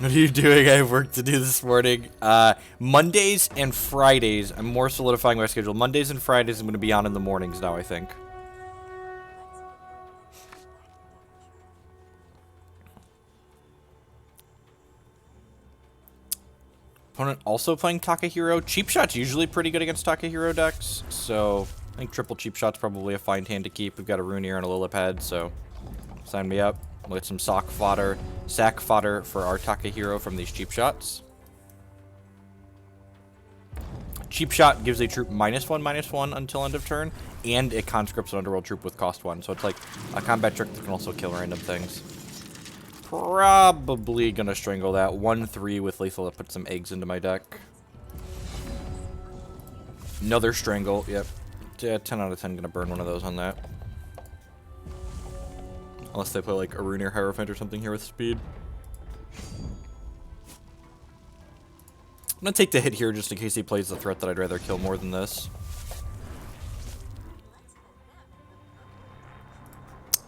What are you doing? I have work to do this morning. Mondays and Fridays. I'm more solidifying my schedule. Mondays and Fridays I'm going to be on in the mornings now, I think. Opponent also playing Takahiro. Cheap Shot's usually pretty good against Takahiro decks, so I think triple Cheap Shot's probably a fine hand to keep. We've got a Rune and a Lily Pad, so sign me up. We'll get some sack fodder for our Takahiro from these Cheap Shots. Cheap Shot gives a troop -1/-1 until end of turn, and it conscripts an Underworld troop with cost 1, so it's like a combat trick that can also kill random things. Probably gonna Strangle that. 1/3 with lethal to put some eggs into my deck. Another Strangle, yep. Yeah, 10 out of 10 gonna burn one of those on that. Unless they play like a Rune or Hierophant or something here with speed. I'm gonna take the hit here just in case he plays the threat that I'd rather kill more than this.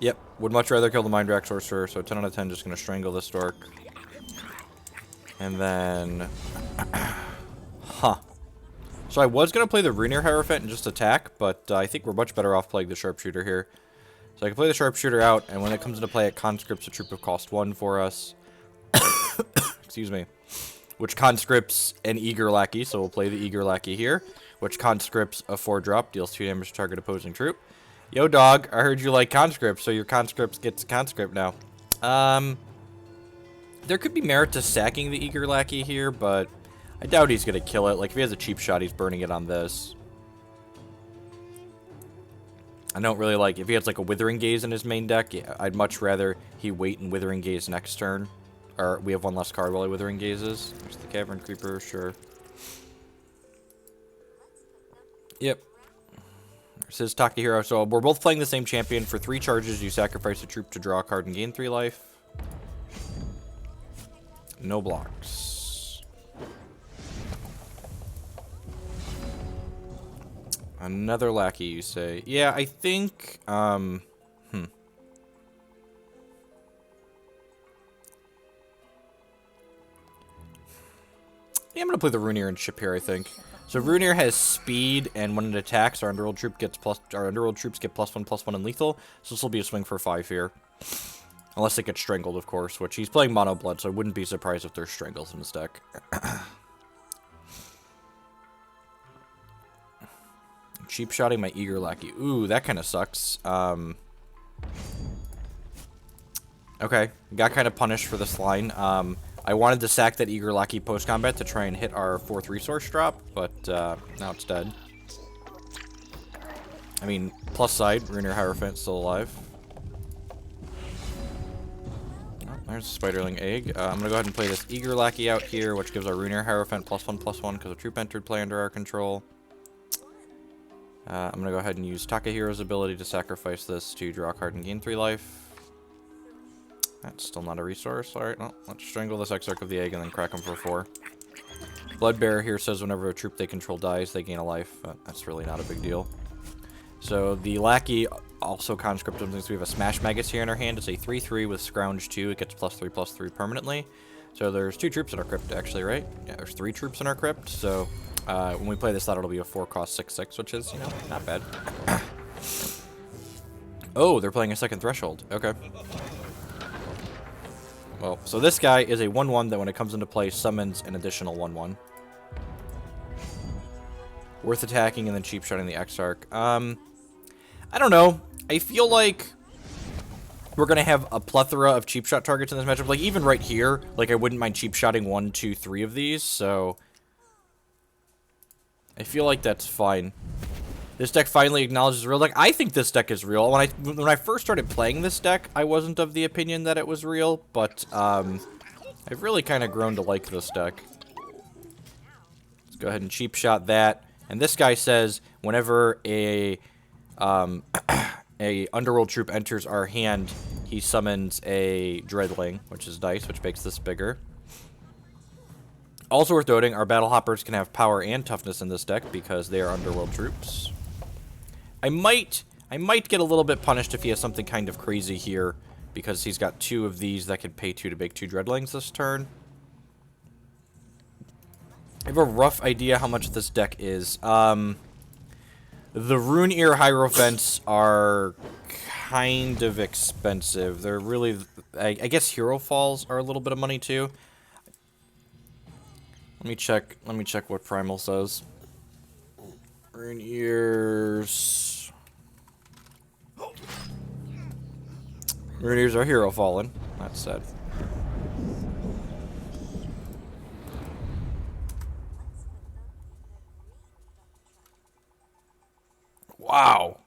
Yep, would much rather kill the Mind Rack Sorcerer, so 10 out of 10 just gonna Strangle this Dork. And then... huh. So I was gonna play the Rune or Hierophant and just attack, but I think we're much better off playing the Sharpshooter here. So I can play the Sharpshooter out, and when it comes into play, it conscripts a troop of cost 1 for us. Excuse me. Which conscripts an Eager Lackey, so we'll play the Eager Lackey here. Which conscripts a 4-drop, deals 2 damage to target opposing troop. Yo, dog, I heard you like conscript, so your conscripts gets conscript now. There could be merit to sacking the Eager Lackey here, but I doubt he's going to kill it. Like, if he has a cheap shot, he's burning it on this. I don't really like, if he has like a Withering Gaze in his main deck, yeah, I'd much rather he wait and Withering Gaze next turn. Or we have one less card while he Withering Gazes. There's the Cavern Creeper, sure. Yep. There's his Takahiro. So we're both playing the same champion. For 3 charges, you sacrifice a troop to draw a card and gain 3 life. No blocks. Another Lackey, you say? Yeah, I think, Yeah, I'm gonna play the Runeer and ship here, I think. So Runeer has speed, and when it attacks, our Underworld troops get +1/+1 and lethal. So this will be a swing for 5 here. Unless it gets Strangled, of course, which he's playing Mono Blood, so I wouldn't be surprised if there's Strangles in his deck. Cheap shotting my Eager Lackey. Ooh, that kind of sucks. Okay, got kind of punished for this line. I wanted to sack that Eager Lackey post-combat to try and hit our 4th resource drop, but now it's dead. I mean, plus side, Rune or Hierophant still alive. Oh, there's a Spiderling Egg. I'm going to go ahead and play this Eager Lackey out here, which gives our Rune or Hierophant +1/+1 because a troop entered play under our control. I'm going to go ahead and use Takahiro's ability to sacrifice this to draw a card and gain 3 life. That's still not a resource. Alright, well, let's Strangle this Exarch of the Egg and then crack him for 4. Bloodbearer here says whenever a troop they control dies, they gain a life. That's really not a big deal. So the Lackey also conscript him since we have a Smash Magus here in our hand. It's a 3/3 with Scrounge 2. It gets +3/+3 permanently. So there's 2 troops in our crypt, actually, right? Yeah, there's 3 troops in our crypt, so... when we play this out, it'll be a 4-cost 6/6, which is, you know, not bad. Oh, they're playing a second Threshold. Okay. Well, so this guy is a 1/1 that when it comes into play summons an additional 1/1. Worth attacking and then cheap shotting the Exarch. I don't know. I feel like we're going to have a plethora of cheap shot targets in this matchup. Like, even right here, like, I wouldn't mind cheap shotting 1, 2, 3 of these, so... I feel like that's fine. This deck finally acknowledges real deck. I think this deck is real. When I first started playing this deck, I wasn't of the opinion that it was real, but I've really kind of grown to like this deck. Let's go ahead and cheap shot that. And this guy says whenever a Underworld troop enters our hand, he summons a Dreadling, which is dice, which makes this bigger. Also worth noting, our Battle Hoppers can have power and toughness in this deck because they are Underworld troops. I might get a little bit punished if he has something kind of crazy here because he's got 2 of these that can pay 2 to make 2 Dreadlings this turn. I have a rough idea how much this deck is. The Rune Hierophants are kind of expensive. They're really... I guess Herofalls are a little bit of money, too. Let me check what Primal says. Rune Ears... Rune Ears are Herofallen. That's sad. Wow.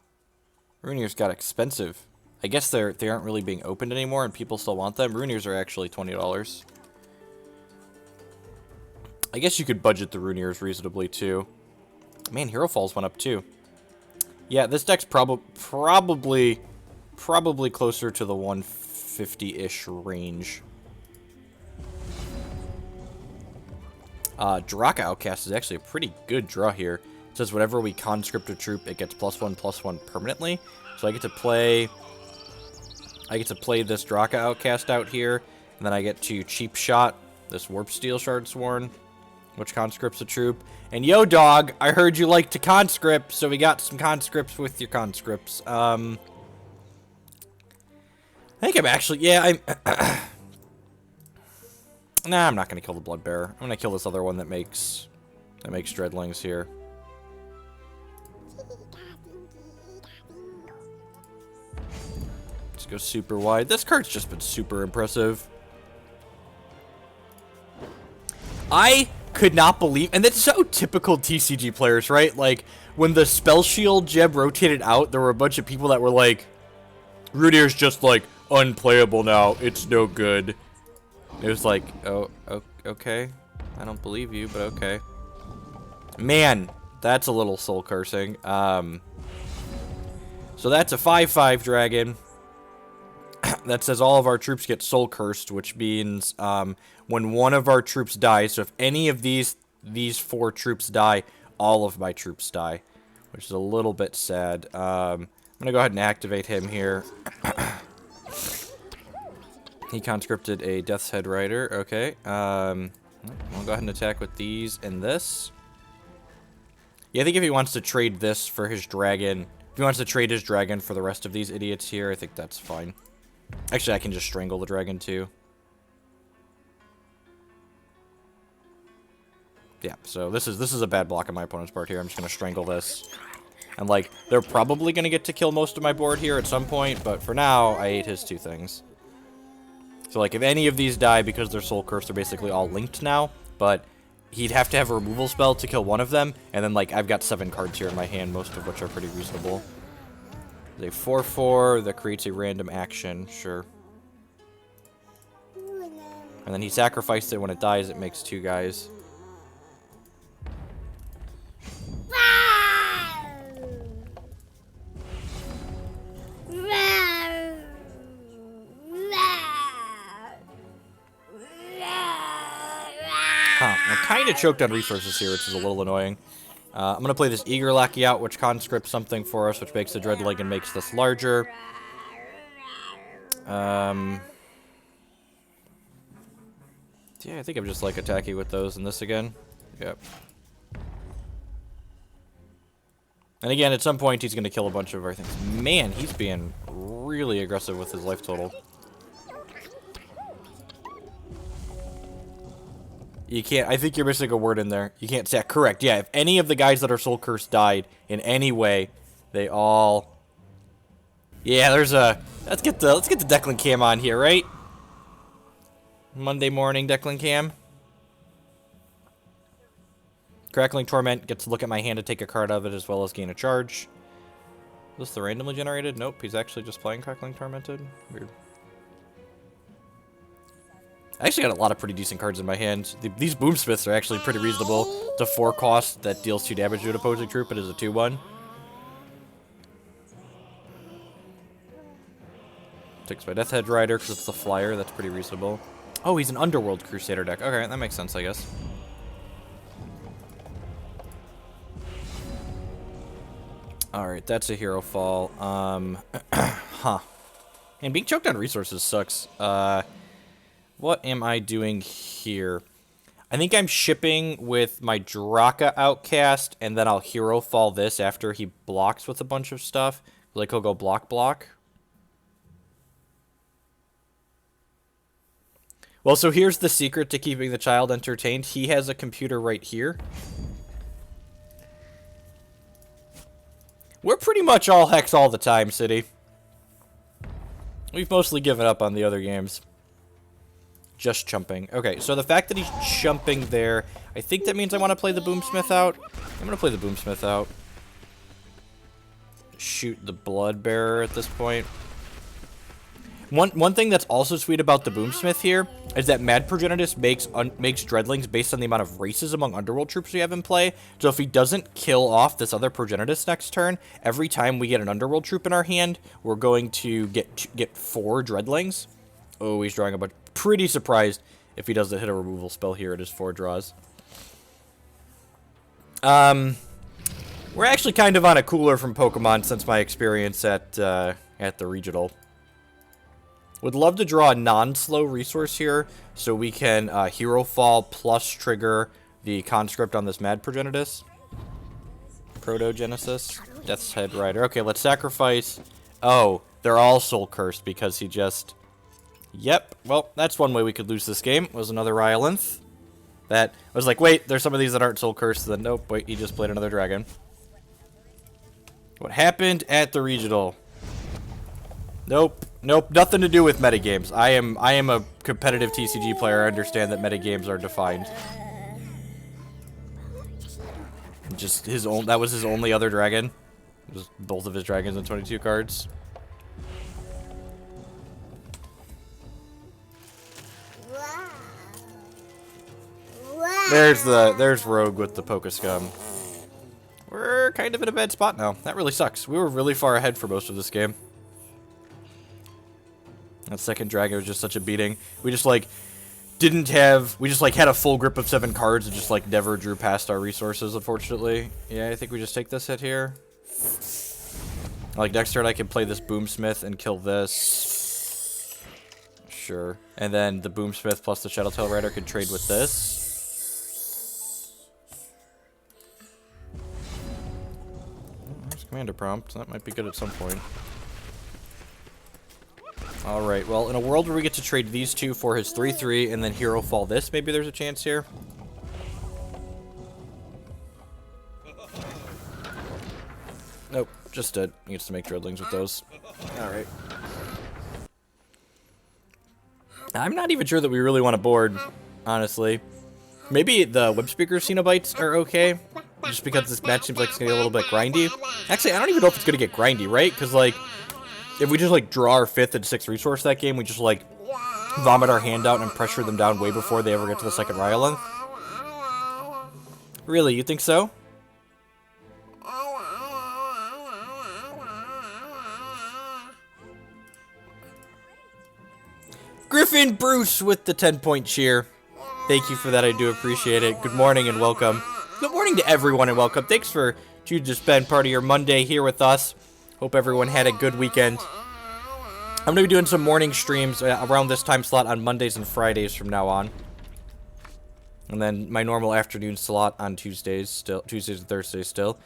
Rune Ears got expensive. I guess they aren't really being opened anymore and people still want them. Rune Ears are actually $20. I guess you could budget the Rune Ears reasonably too. Man, Hero Falls went up too. Yeah, this deck's probably closer to the 150-ish range. Drokka Outcast is actually a pretty good draw here. It says whenever we conscript a troop, it gets +1/+1 permanently. So I get to play this Drokka Outcast out here, and then I get to cheap shot this Warp Steel Shardsworn, which conscripts a troop. And yo, dog, I heard you like to conscript, so we got some conscripts with your conscripts. I think I'm actually, yeah, nah, I'm not gonna kill the Bloodbearer. I'm gonna kill this other one that makes Dreadlings here. Let's go super wide. This card's just been super impressive. I could not believe, and it's so typical TCG players, right? Like, when the Spell Shield gem rotated out, there were a bunch of people that were like, Runear's just, like, unplayable now. It's no good. It was like, oh, okay. I don't believe you, but okay. Man, that's a little soul cursing. So that's a 5/5 dragon. That says all of our troops get soul cursed, which means when one of our troops dies, so if any of these 4 troops die, all of my troops die, which is a little bit sad. I'm gonna go ahead and activate him here. He conscripted a Death's Head Rider. Okay. I'll go ahead and attack with these and this. Yeah, I think if he wants to trade this for his dragon, if he wants to trade his dragon for the rest of these idiots here, I think that's fine. Actually, I can just strangle the dragon too. Yeah, so this is a bad block on my opponent's part here. I'm just gonna strangle this. And like, they're probably gonna get to kill most of my board here at some point, but for now, I ate his 2 things. So like, if any of these die because they're soul cursed, they're basically all linked now, but he'd have to have a removal spell to kill one of them, and then like, I've got 7 cards here in my hand, most of which are pretty reasonable. There's a 4/4 that creates a random action, sure. And then he sacrificed it. When it dies, it makes 2 guys. Huh, I'm kind of choked on resources here, which is a little annoying. I'm going to play this Eager Lackey out, which conscripts something for us, which makes the Dreadling and makes this larger. Yeah, I think I'm just, like, attacking with those and this again. Yep. And again, at some point, he's going to kill a bunch of our things. Man, he's being really aggressive with his life total. You can't, I think you're missing a word in there. You can't say, correct, yeah, if any of the guys that are soul cursed died in any way, they all... Yeah, there's a... Let's get the Declan Cam on here, right? Monday morning Declan Cam. Crackling Torment gets to look at my hand to take a card of it as well as gain a charge. Is this the randomly generated? Nope, he's actually just playing Crackling Tormented. Weird. I actually got a lot of pretty decent cards in my hand. These Boomsmiths are actually pretty reasonable. It's a 4 cost that deals 2 damage to an opposing troop. It is a 2/1. Takes my Death Head Rider because it's the flyer. That's pretty reasonable. Oh, he's an Underworld Crusader deck. Okay, that makes sense, I guess. Alright, that's a Herofall. Huh. And being choked on resources sucks. What am I doing here? I think I'm shipping with my Drokka Outcast, and then I'll Herofall this after he blocks with a bunch of stuff. Like, he'll go block. Well, so here's the secret to keeping the child entertained. He has a computer right here. We're pretty much all Hex all the time, City. We've mostly given up on the other games. Just chumping. Okay, so the fact that he's chumping there, I think that means I want to play the Boomsmith out. I'm going to play the Boomsmith out. Shoot the Bloodbearer at this point. One thing that's also sweet about the Boomsmith here is that Mad Progenitist makes Dreadlings based on the amount of races among Underworld troops we have in play. So if he doesn't kill off this other Progenitist next turn, every time we get an Underworld troop in our hand, we're going to get 4 Dreadlings. Oh, he's drawing a bunch. Pretty surprised if he doesn't hit a removal spell here at his 4 draws. We're actually kind of on a cooler from Pokemon since my experience at the regional. Would love to draw a non-slow resource here, so we can Herofall plus trigger the Conscript on this Mad Progenitist. Protogenesis. Death's Head Rider. Okay, let's sacrifice. Oh, they're all soul cursed because he just... Yep, well, that's one way we could lose this game, was another Rylith. That was like, wait, there's some of these that aren't soul cursed, then nope, wait, he just played another dragon. What happened at the regional? Nope, nothing to do with metagames. I am a competitive TCG player. I understand that metagames are defined. Just that was his only other dragon. Just both of his dragons and 22 cards. There's Rogue with the Pokescum. We're kind of in a bad spot now. That really sucks. We were really far ahead for most of this game. That second dragon was just such a beating. We just like had a full grip of 7 cards and just like never drew past our resources, unfortunately. Yeah, I think we just take this hit here. Like next turn I can play this Boomsmith and kill this. Sure. And then the Boomsmith plus the Shadowtail Rider could trade with this. There's Commander P.R.O.M.P.T. That might be good at some point. Alright, well, in a world where we get to trade these two for his 3/3 and then Herofall this, maybe there's a chance here. Nope, just dead. He gets to make Dreadlings with those. Alright. I'm not even sure that we really want to board, honestly. Maybe the Webspeaker Cenobites are okay, just because this match seems like it's going to get a little bit grindy. Actually, I don't even know if it's going to get grindy, right? Because, like, if we just, like, draw our 5th and 6th resource that game, we just, like, vomit our hand out and pressure them down way before they ever get to the second Rylith. Really, you think so? Griffin Bruce with the 10-point cheer. Thank you for that. I do appreciate it. Good morning and welcome. Good morning to everyone and welcome. Thanks for choosing to spend part of your Monday here with us. Hope everyone had a good weekend. I'm going to be doing some morning streams around this time slot on Mondays and Fridays from now on. And then my normal afternoon slot on Tuesdays and Thursdays still.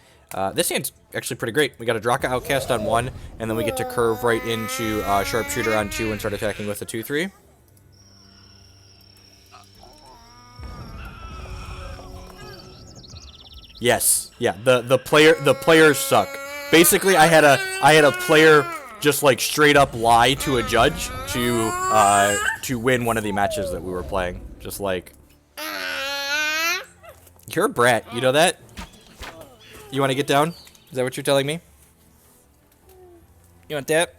This hand's actually pretty great. We got a Drokka Outcast on 1, and then we get to curve right into Sharpshooter on 2 and start attacking with a 2/3. Yes. Yeah, the players suck. Basically, I had a player just like straight up lie to a judge to win one of the matches that we were playing. Just like, you're a brat, you know that? You want to get down? Is that what you're telling me? You want that?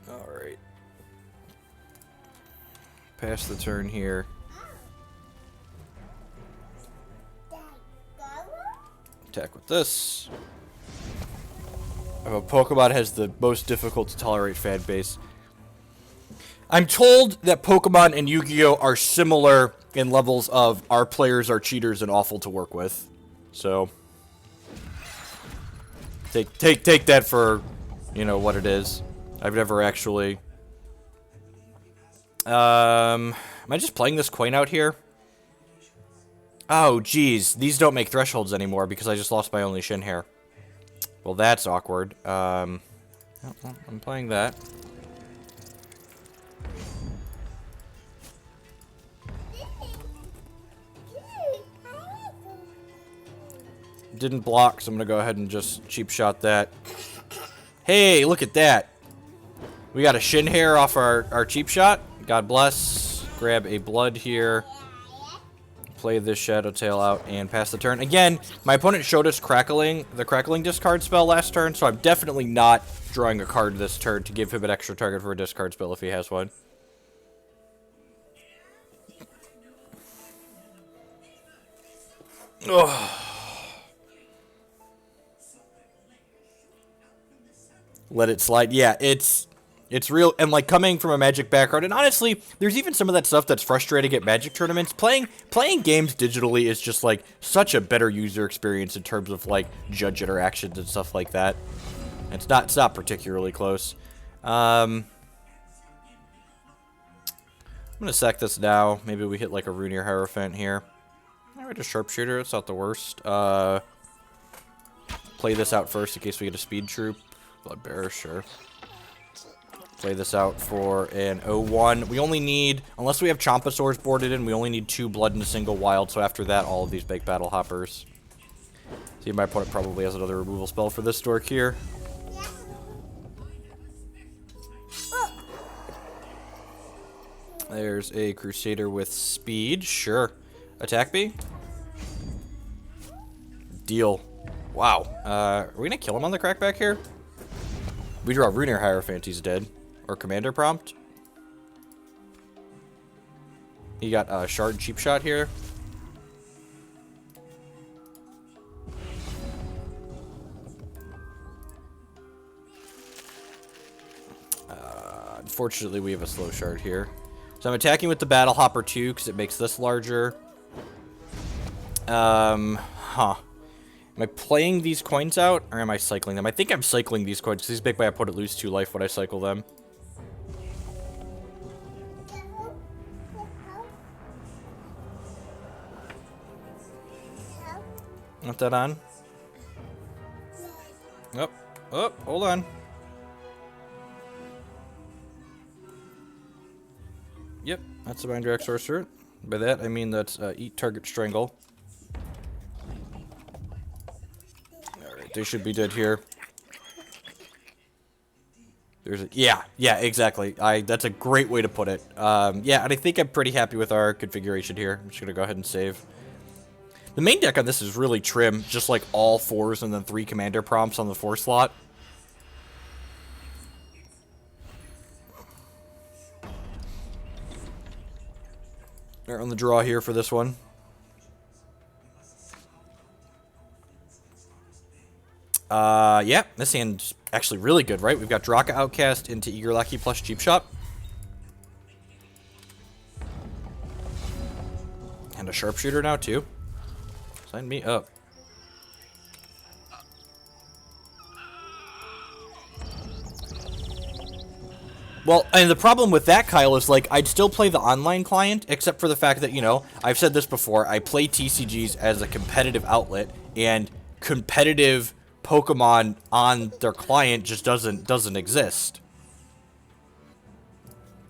All right. Pass the turn here. Attack with this. Pokemon has the most difficult to tolerate fan base. I'm told that Pokemon and Yu-Gi-Oh! Are similar in levels of our players are cheaters and awful to work with. So take that for, you know, what it is. I've never actually... am I just playing this coin out here? Oh, geez. These don't make thresholds anymore because I just lost my only shin hair. Well, that's awkward. I'm playing that. Didn't block, so I'm going to go ahead and just cheap shot that. Hey, look at that. We got a shin hair off our cheap shot. God bless. Grab a blood here. Play this Shadow Tail out and pass the turn. Again, my opponent showed us the Crackling discard spell last turn, so I'm definitely not drawing a card this turn to give him an extra target for a discard spell if he has one. Ugh. Let it slide. Yeah, it's real, and like coming from a Magic background, and honestly, there's even some of that stuff that's frustrating at Magic tournaments. Playing games digitally is just like such a better user experience in terms of like judge interactions and stuff like that. It's not particularly close. I'm gonna sack this now. Maybe we hit like a Rune or Hierophant here. Alright, a Sharpshooter. It's not the worst. Play this out first in case we get a Speed Troop. Bloodbearer, sure. Play this out for an 0-1. We only need, unless we have Chomposaurs boarded in, we only need 2 blood and a single wild. So after that, all of these big battle hoppers. See, my opponent probably has another removal spell for this stork here. There's a Crusader with speed. Sure. Attack B? Deal. Wow. Are we gonna kill him on the crackback here? We draw Rune or Hierophant, he's dead. Or Commander P.R.O.M.P.T. He got a Shard Cheap Shot here. Unfortunately, we have a slow shard here. So I'm attacking with the Battle Hopper too, because it makes this larger. Am I playing these coins out, or am I cycling them? I think I'm cycling these coins, because these make my opponent lose 2 life when I cycle them. Want that on? Oh, hold on. Yep, that's a Mind Drag Sorcerer. By that, I mean that's eat target Strangle. Alright, they should be dead here. There's a... Yeah, exactly. That's a great way to put it. Yeah, and I think I'm pretty happy with our configuration here. I'm just gonna go ahead and save. The main deck on this is really trim, just like all 4s and then 3 Commander P.R.O.M.P.s on the 4 slot. They're on the draw here for this one. Yeah, this hand's actually really good, right? We've got Drokka Outcast into Eager Lackey plus Cheap Shot. And a Sharpshooter now, too. Sign me up. Well, and the problem with that, Kyle, is, like, I'd still play the online client, except for the fact that, you know, I've said this before, I play TCGs as a competitive outlet, and competitive Pokemon on their client just doesn't exist.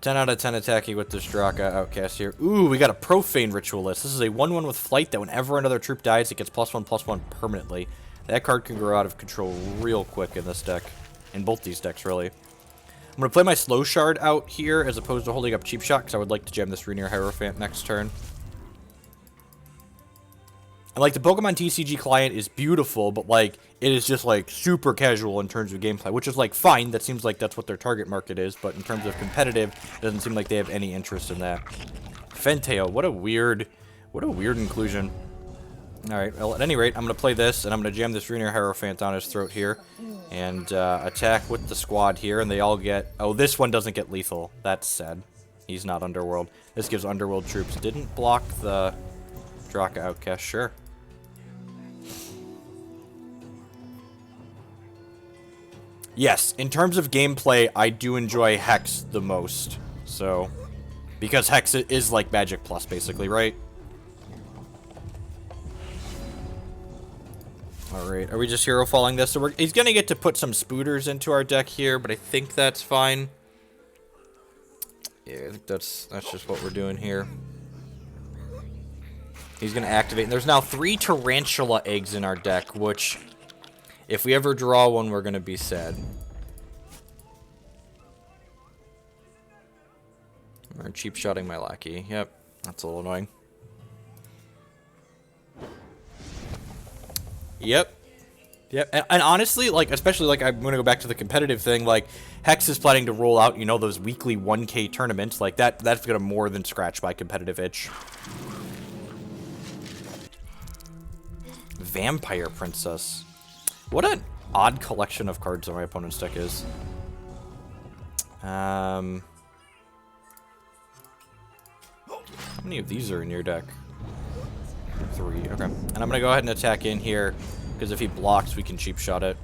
10 out of 10 attacking with this Drokka Outcast here. Ooh, we got a Profane Ritualist. This is a 1/1 with Flight that whenever another troop dies, it gets +1/+1 permanently. That card can grow out of control real quick in this deck. In both these decks, really. I'm going to play my Slow Shard out here as opposed to holding up Cheap Shot, because I would like to jam this Rune or Hierophant next turn. And, like, the Pokemon TCG client is beautiful, but, like, it is just, like, super casual in terms of gameplay, which is, like, fine. That seems like that's what their target market is, but in terms of competitive, it doesn't seem like they have any interest in that. Fenteo, what a weird inclusion. Alright, well, at any rate, I'm going to play this, and I'm going to jam this Rune or Hierophant down his throat here, and attack with the squad here, and they all get... Oh, this one doesn't get lethal. That's sad. He's not Underworld. This gives Underworld troops. Didn't block the Drokka Outcast, sure. Yes, in terms of gameplay, I do enjoy Hex the most. So, because Hex is like Magic Plus, basically, right? Alright, are we just hero falling this? So he's gonna get to put some spooters into our deck here, but I think that's fine. Yeah, I think that's just what we're doing here. He's gonna activate, and there's now 3 tarantula eggs in our deck, which, if we ever draw one, we're gonna be sad. We're cheap shotting my lackey. Yep, that's a little annoying. Yep. Yep. And honestly, like, especially, like, I'm going to go back to the competitive thing, like, Hex is planning to roll out, you know, those weekly 1K tournaments. Like, that's going to more than scratch my competitive itch. Vampire Princess. What an odd collection of cards on my opponent's deck is. How many of these are in your deck? 3, okay. And I'm gonna go ahead and attack in here, because if he blocks, we can cheap shot it.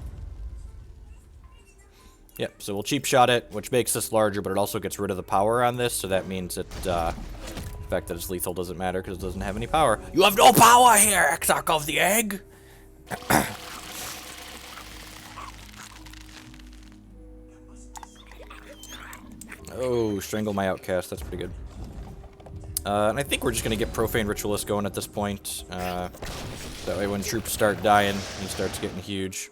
Yep, so we'll cheap shot it, which makes this larger, but it also gets rid of the power on this, so that means that, the fact that it's lethal doesn't matter, because it doesn't have any power. You have no power here, Exarch of the Egg! Oh, Strangle my Outcast, that's pretty good. And I think we're just going to get Profane Ritualist going at this point. That way when troops start dying, he starts getting huge.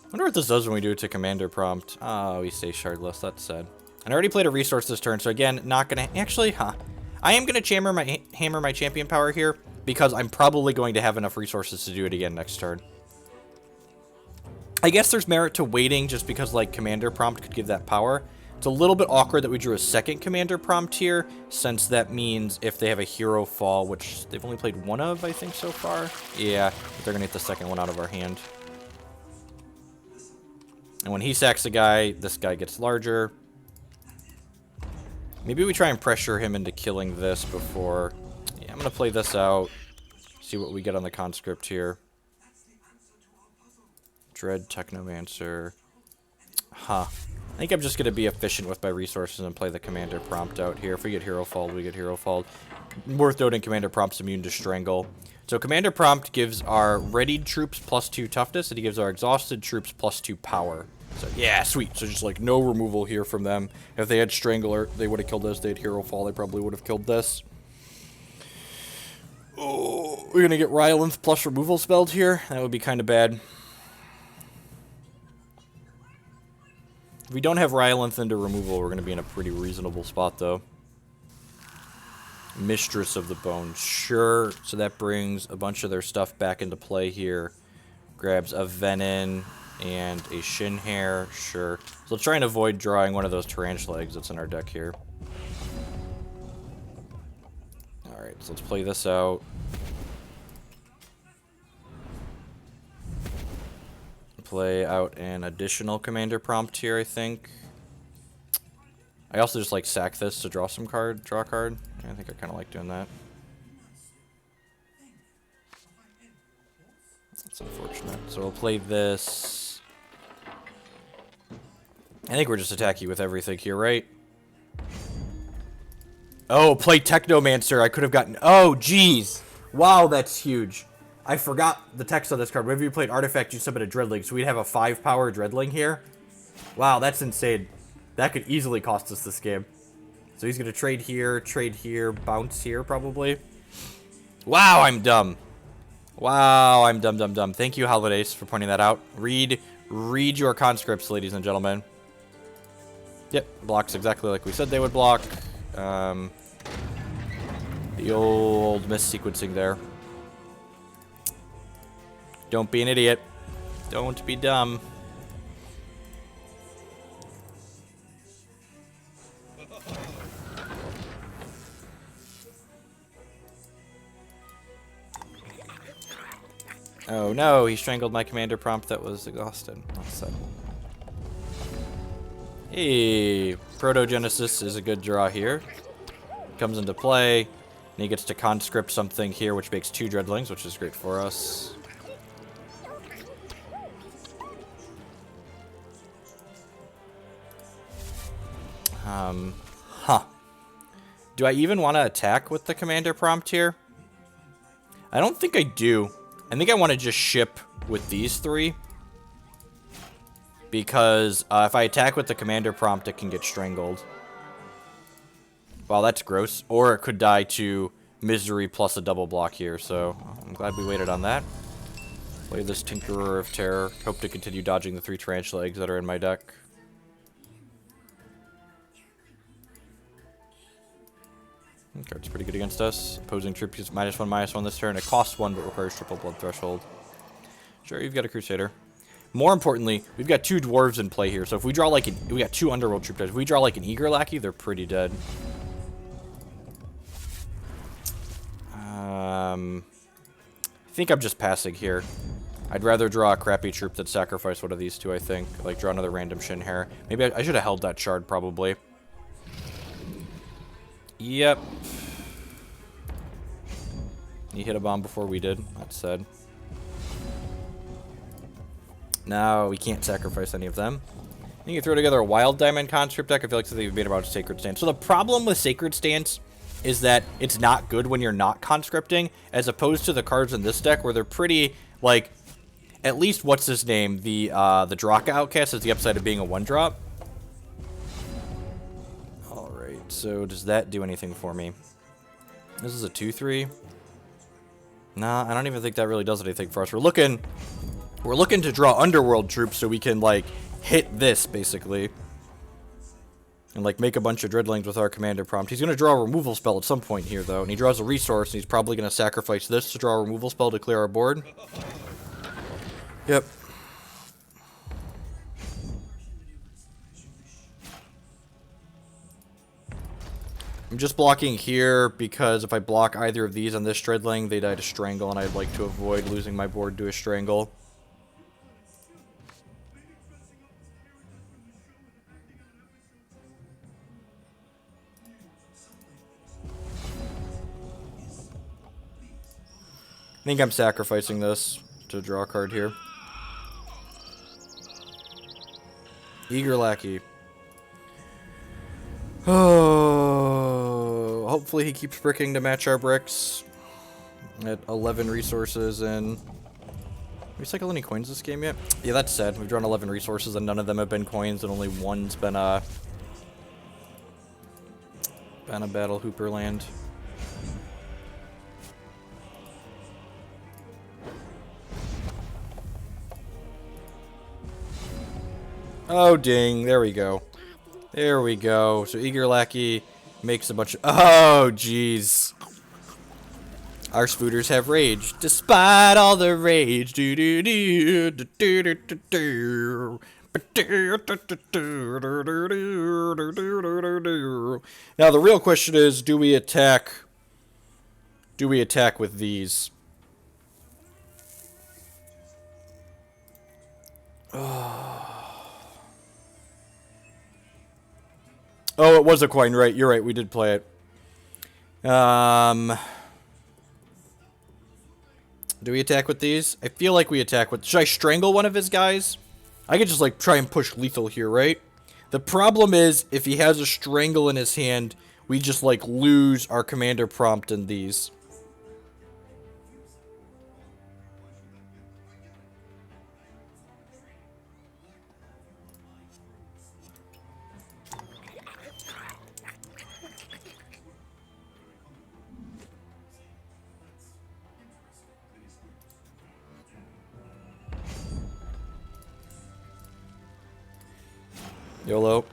I wonder what this does when we do it to Commander P.R.O.M.P.T. Oh, we stay shardless. That's sad. And I already played a resource this turn, so again, not going to... Actually, I am going to hammer my champion power here, because I'm probably going to have enough resources to do it again next turn. I guess there's merit to waiting just because, like, Commander P.R.O.M.P.T could give that power. It's a little bit awkward that we drew a second Commander P.R.O.M.P.T here, since that means if they have a Herofall, which they've only played one of, I think, so far. Yeah, but they're going to get the second one out of our hand. And when he sacks a guy, this guy gets larger. Maybe we try and pressure him into killing this before... Yeah, I'm going to play this out, see what we get on the Conscript here. Dread Technomancer. I think I'm just going to be efficient with my resources and play the Commander P.R.O.M.P.T out here. If we get Herofall, we get Herofall. Worth noting, Commander P.R.O.M.P.'s immune to Strangle. So Commander P.R.O.M.P.T gives our readied troops +2 toughness, and he gives our exhausted troops +2 power. So yeah, sweet. So just like no removal here from them. If they had Strangler, they would have killed this. They had Herofall, they probably would have killed this. Oh, we're going to get Rylith plus removal spelled here. That would be kind of bad. If we don't have Rylith into removal, we're going to be in a pretty reasonable spot, though. Mistress of the Bone, sure. So that brings a bunch of their stuff back into play here. Grabs a Venom and a Shin Hair, sure. So let's try and avoid drawing one of those Tarantula eggs that's in our deck here. Alright, so let's play this out. Play out an additional Commander P.R.O.M.P.T here, I think. I also just like sack this to draw some card, draw a card. I think I kind of like doing that. That's unfortunate. So we'll play this. I think we're just attacking with everything here, right? Oh, play Technomancer. I could have gotten... Oh, jeez. Wow, that's huge. I forgot the text on this card. Whenever you played Artifact, you summon a Dreadling, so we'd have a 5-power Dreadling here. Wow, that's insane. That could easily cost us this game. So he's going to trade here, bounce here, probably. Wow, I'm dumb. Wow, I'm dumb. Thank you, Holidays, for pointing that out. Read your conscripts, ladies and gentlemen. Yep, blocks exactly like we said they would block. The old missequencing there. Don't be an idiot. Don't be dumb. Oh no, he strangled my Commander P.R.O.M.P.T that was exhausted. That's sad. Hey, Protogenesis is a good draw here. Comes into play. And he gets to conscript something here, which makes 2 dreadlings, which is great for us. Huh. Do I even want to attack with the Commander P.R.O.M.P.T here? I don't think I do. I think I want to just ship with these 3. Because if I attack with the Commander P.R.O.M.P.T, it can get strangled. Wow, that's gross. Or it could die to Misery plus a double block here, so I'm glad we waited on that. Play this Tinkerer of Terror. Hope to continue dodging the 3 Tarantula eggs that are in my deck. Card's pretty good against us. Opposing troop is -1/-1 this turn. It costs 1 but requires triple blood threshold. Sure, you've got a Crusader. More importantly, we've got 2 dwarves in play here. So if we draw like we got 2 Underworld troop types. If we draw like an Eager Lackey, they're pretty dead. I think I'm just passing here. I'd rather draw a crappy troop than sacrifice one of these 2, I think. Like, draw another random Shin Hair. Maybe I should have held that shard, probably. Yep. He hit a bomb before we did. That's sad. No, we can't sacrifice any of them. You can throw together a Wild Diamond Conscript deck. I feel like something we've made about Sacred Stance. So the problem with Sacred Stance is that it's not good when you're not conscripting, as opposed to the cards in this deck where they're pretty, like, at least what's his name? The Drokka Outcast has the upside of being a 1-drop. Alright, so does that do anything for me? This is a 2/3. Nah, I don't even think that really does anything for us. We're looking to draw Underworld troops so we can, like, hit this, basically. And, like, make a bunch of Dreadlings with our Commander P.R.O.M.P.T. He's going to draw a removal spell at some point here, though. And he draws a resource, and he's probably going to sacrifice this to draw a removal spell to clear our board. Yep. I'm just blocking here because if I block either of these on this Dreadling, they die to Strangle, and I'd like to avoid losing my board to a Strangle. I think I'm sacrificing this to draw a card here. Eager Lackey. Oh, hopefully he keeps bricking to match our bricks. At 11 resources and... Have we cycled any coins this game yet? Yeah, that's sad. We've drawn 11 resources and none of them have been coins, and only one's been a Battle Hooper land. Oh, ding. There we go. There we go. So Eager Lackey makes a bunch of... Oh, jeez. Our spooters have rage. Despite all the rage. Now, the real question is, do we attack with these? Oh, it was a coin, right? You're right, we did play it. Do we attack with these? I feel like we attack with... Should I strangle one of his guys? I could just, like, try and push lethal here, right? The problem is, if he has a Strangle in his hand, we just, like, lose our Commander P.R.O.M.P.T in these. YOLO.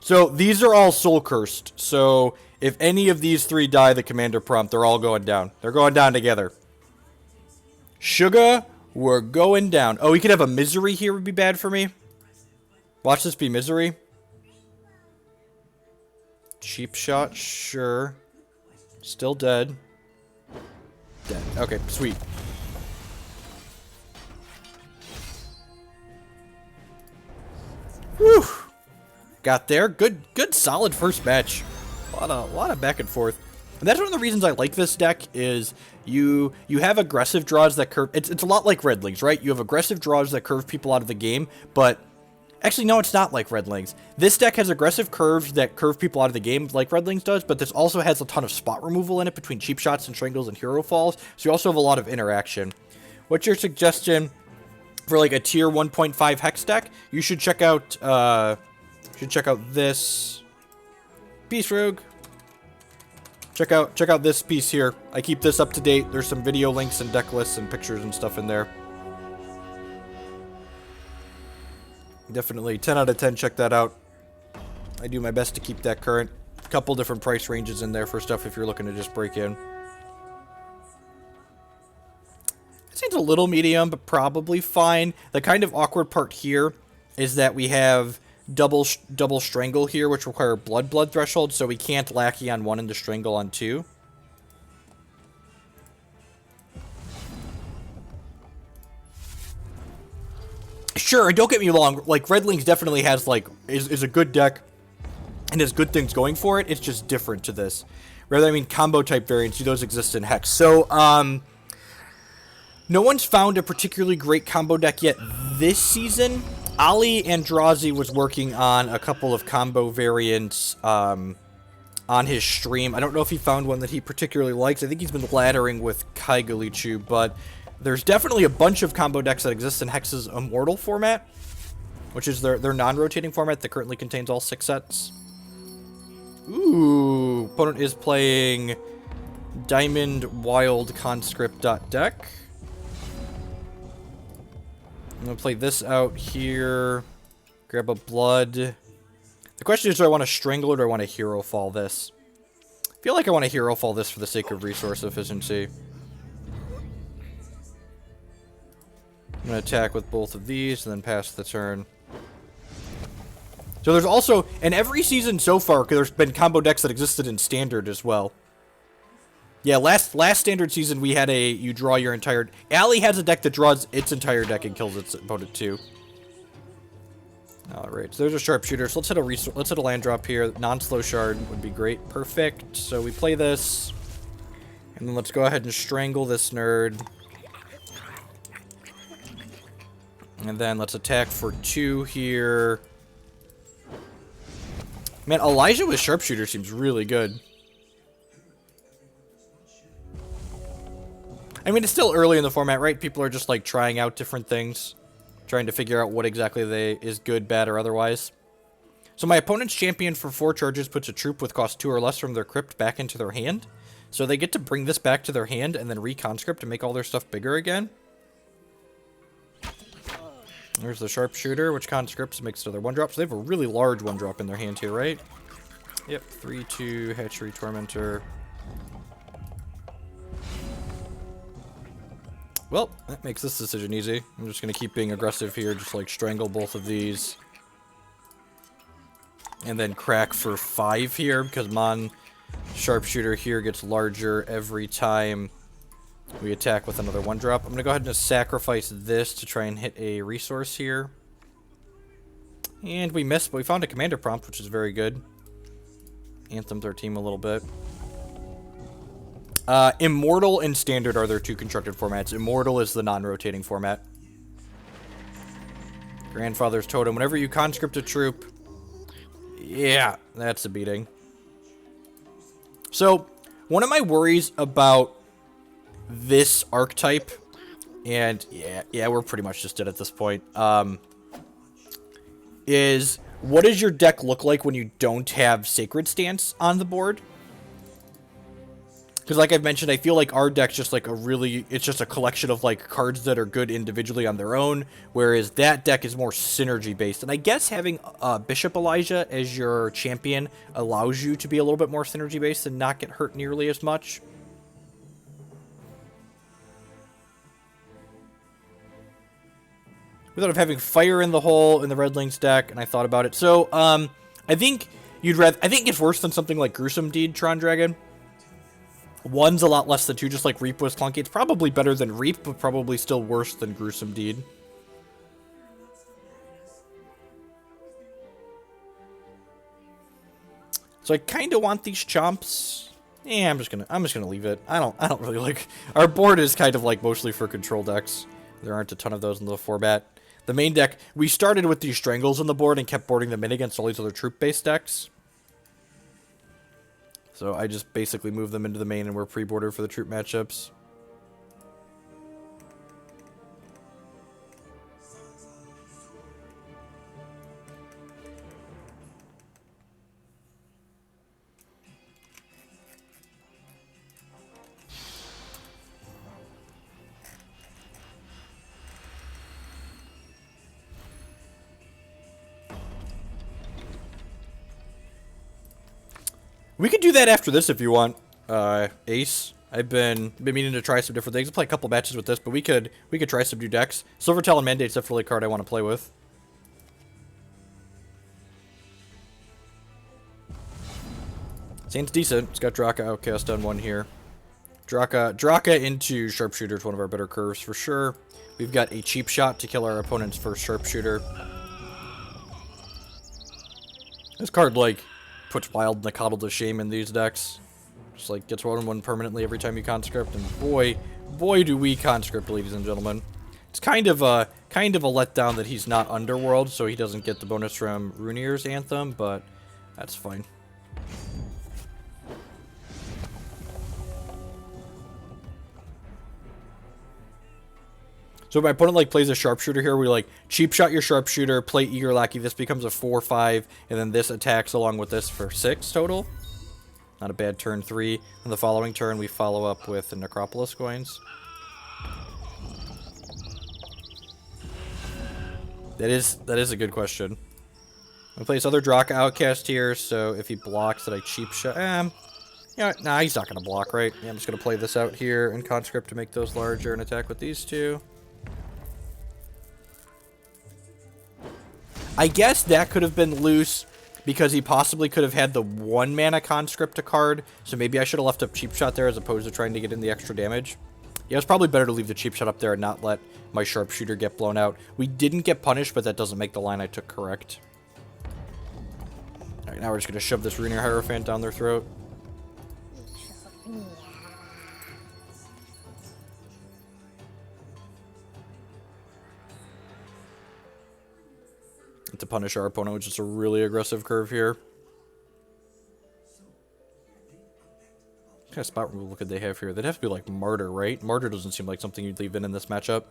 So these are all soul cursed. So if any of these 3 die the Commander P.R.O.M.P., they're all going down. They're going down together. Sugar, we're going down. Oh, we could have a Misery here would be bad for me. Watch this be Misery. Cheap shot, sure. Still dead. Dead. Okay, sweet. Whew. Got there. Good solid first match. A lot of back and forth. And that's one of the reasons I like this deck is you have aggressive draws that curve. It's a lot like Redlings, right? You have aggressive draws that curve people out of the game, but actually, no, it's not like Redlings. This deck has aggressive curves that curve people out of the game like Redlings does, but this also has a ton of spot removal in it between cheap shots and Strangles and Herofalls, so you also have a lot of interaction. What's your suggestion for like a tier 1.5 Hex deck? You should check out this piece, Rogue. Check out this piece here. I keep this up to date. There's some video links and deck lists and pictures and stuff in there. Definitely 10 out of 10. Check that out. I do my best to keep that current. A couple different price ranges in there for stuff if you're looking to just break in. It seems a little medium, but probably fine. The kind of awkward part here is that we have double Strangle here, which require blood threshold, so we can't Lackey on 1 and the Strangle on 2. Sure, and don't get me wrong, like, Redlings definitely has, like, is a good deck and has good things going for it. It's just different to this. Rather, I mean, combo type variants, do those exist in Hex? So, no one's found a particularly great combo deck yet this season. Ali Andrazi was working on a couple of combo variants on his stream. I don't know if he found one that he particularly likes. I think he's been laddering with Kaigalichu, but there's definitely a bunch of combo decks that exist in Hex's Immortal format, which is their non-rotating format that currently contains all 6 sets. Ooh, opponent is playing Diamond Wild Conscript deck. I'm going to play this out here. Grab a blood. The question is, do I want to Strangle or do I want to Herofall this? I feel like I want to Herofall this for the sake of resource efficiency. I'm going to attack with both of these and then pass the turn. So there's also, in every season so far, there's been combo decks that existed in Standard as well. Yeah, last Standard season we had you draw your entire... Ali has a deck that draws its entire deck and kills its opponent too. Alright, so there's a Sharpshooter. So let's hit a land drop here. Non-slow shard would be great. Perfect. So we play this. And then let's go ahead and Strangle this nerd. And then let's attack for 2 here. Man, Elijah with Sharpshooter seems really good. I mean, it's still early in the format, right? People are just, like, trying out different things. Trying to figure out what exactly is good, bad, or otherwise. So my opponent's champion for 4 charges puts a troop with cost 2 or less from their crypt back into their hand. So they get to bring this back to their hand and then re-conscript to make all their stuff bigger again. There's the Sharpshooter, which conscripts makes another 1-drop. So they have a really large 1-drop in their hand here, right? Yep, 3/2 Hatchery Tormentor. Well, that makes this decision easy. I'm just going to keep being aggressive here, just like Strangle both of these. And then crack for 5 here, because Mon Sharpshooter here gets larger every time we attack with another 1-drop. I'm going to go ahead and just sacrifice this to try and hit a resource here. And we missed, but we found a Commander P.R.O.M.P.T, which is very good. Anthemed our team a little bit. Immortal and Standard are their 2 constructed formats. Immortal is the non-rotating format. Grandfather's Totem. Whenever you conscript a troop... Yeah, that's a beating. So, one of my worries about this archetype... And, yeah, we're pretty much just dead at this point. Is, what does your deck look like when you don't have Sacred Stance on the board? Because like I've mentioned, I feel like our deck's just like it's just a collection of like cards that are good individually on their own, whereas that deck is more synergy based. And I guess having Bishop Elijah as your champion allows you to be a little bit more synergy based and not get hurt nearly as much. We thought of having Fire in the Hole in the Redlings deck, and I thought about it. So, I think it's worse than something like Gruesome Deed, Tron Dragon. 1's a lot less than 2, just like Reap was clunky. It's probably better than Reap, but probably still worse than Gruesome Deed. So I kind of want these chomps. Yeah, I'm just gonna leave it. I don't really like. Our board is kind of like mostly for control decks. There aren't a ton of those in the format. The main deck, we started with these Strangles on the board and kept boarding them in against all these other troop-based decks. So I just basically moved them into the main and we're pre-boarded for the troop matchups. We could do that after this if you want, Ace. I've been meaning to try some different things. I'll play a couple matches with this, but we could try some new decks. Silvertail and Mandate's definitely a card I want to play with. Seems decent. It's got Drokka Outcast on one here. Drokka into Sharpshooter is one of our better curves for sure. We've got a cheap shot to kill our opponent's first Sharpshooter. This card, like, puts Wild Nakatl to shame in these decks. Just, like, gets 1/1 permanently every time you Conscript, and boy do we Conscript, ladies and gentlemen. It's kind of a letdown that he's not Underworld, so he doesn't get the bonus from Rune's Anthem, but that's fine. So if my opponent like plays a Sharpshooter here, we like cheap shot your Sharpshooter, play Eager Lackey, this becomes a 4/5, and then this attacks along with this for 6 total. Not a bad turn 3. And the following turn we follow up with the Necropolis Coins. That is a good question. I play this other Drokka Outcast here, so if he blocks that I cheap shot yeah, nah, he's not gonna block, right? Yeah, I'm just gonna play this out here in Conscript to make those larger and attack with these two. I guess that could have been loose because he possibly could have had the 1 mana Conscript card, so maybe I should have left up Cheap Shot there as opposed to trying to get in the extra damage. Yeah, it's probably better to leave the Cheap Shot up there and not let my Sharpshooter get blown out. We didn't get punished, but that doesn't make the line I took correct. Alright, now we're just going to shove this Rune Hierophant down their throat. To punish our opponent, which is a really aggressive curve here. What kind of spot removal could they have here? They'd have to be like Martyr, right? Martyr doesn't seem like something you'd leave in this matchup.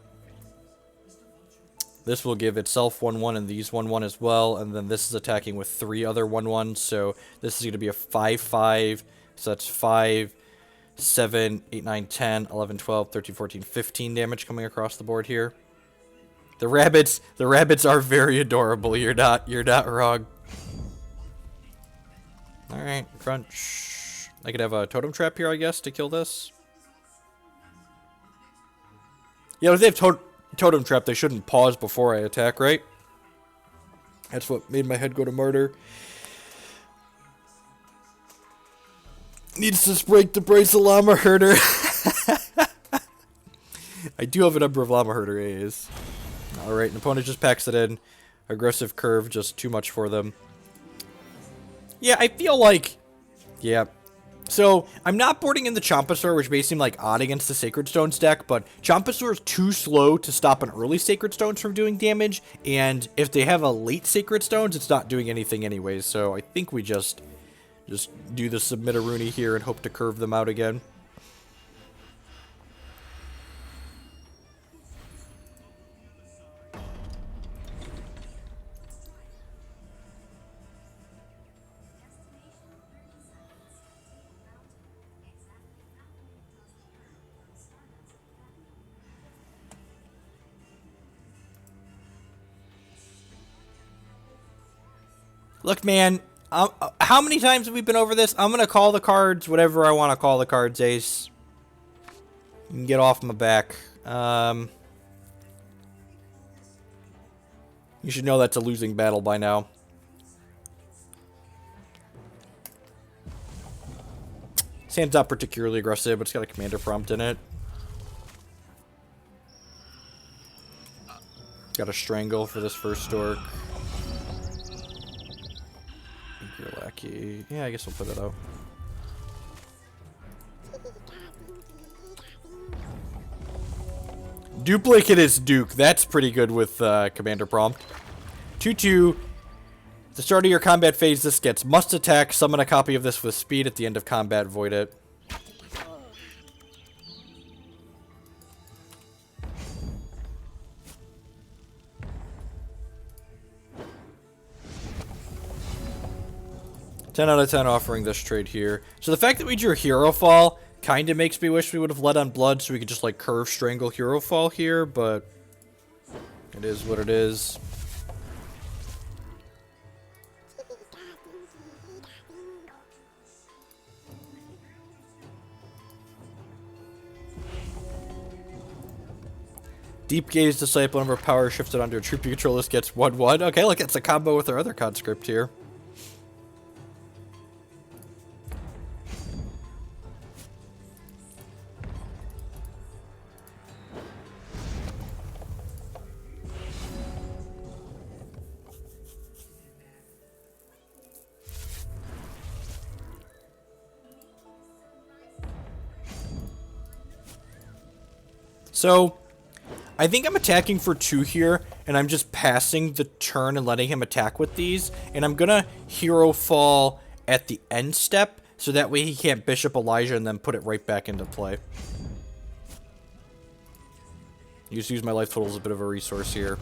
This will give itself 1/1 and these 1/1 as well, and then this is attacking with 3 other 1/1s, so this is going to be a 5/5, so that's 5, 7, 8, 9, 10, 11, 12, 13, 14, 15 damage coming across the board here. The rabbits are very adorable. You're not wrong. All right, crunch. I could have a totem trap here, I guess, to kill this. Yeah, if they have totem trap, they shouldn't pause before I attack, right? That's what made my head go to murder. Needs to break the brace of Llama Herder. I do have a number of Llama Herder A's. Alright, an opponent just packs it in. Aggressive curve, just too much for them. Yeah, I feel like... Yeah. So, I'm not boarding in the Chomposaur, which may seem like odd against the Sacred Stones deck, but Chomposaur is too slow to stop an early Sacred Stones from doing damage, and if they have a late Sacred Stones, it's not doing anything anyways, so I think we just do the Submit a Rune here and hope to curve them out again. Look, man, how many times have we been over this? I'm going to call the cards whatever I want to call the cards, Ace. You can get off my back. You should know that's a losing battle by now. This hand's not particularly aggressive, but it's got a Commander P.R.O.M.P.T in it. Got a Strangle for this first Stork. Eager Lackey. Yeah, I guess I'll put it out. Duplicitous Duke. That's pretty good with Commander P.R.O.M.P.T. 2/2. At the start of your combat phase, this gets must attack. Summon a copy of this with speed. At the end of combat, void it. Ten out of 10 offering this trade here. So the fact that we drew Herofall kind of makes me wish we would have led on blood so we could just like curve strangle Herofall here, but it is what it is. Deep Gaze Disciple, number of power shifted onto a troop you control. This gets 1/1. Okay, look, it's a combo with our other Conscript here. So, I think I'm attacking for 2 here, and I'm just passing the turn and letting him attack with these. And I'm gonna Herofall at the end step, so that way he can't Bishop Elijah and then put it right back into play. Use my life total as a bit of a resource here.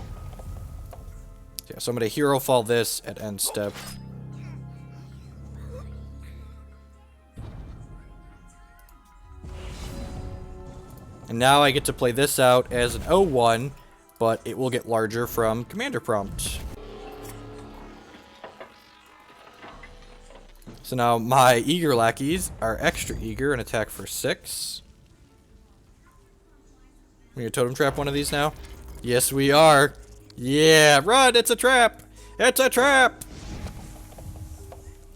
Yeah, so I'm gonna Herofall this at end step. And now I get to play this out as an 0/1, but it will get larger from Commander P.R.O.M.P.T. So now my Eager Lackeys are extra eager and attack for 6. We gonna totem trap one of these now? Yes, we are. Yeah, run! It's a trap! It's a trap!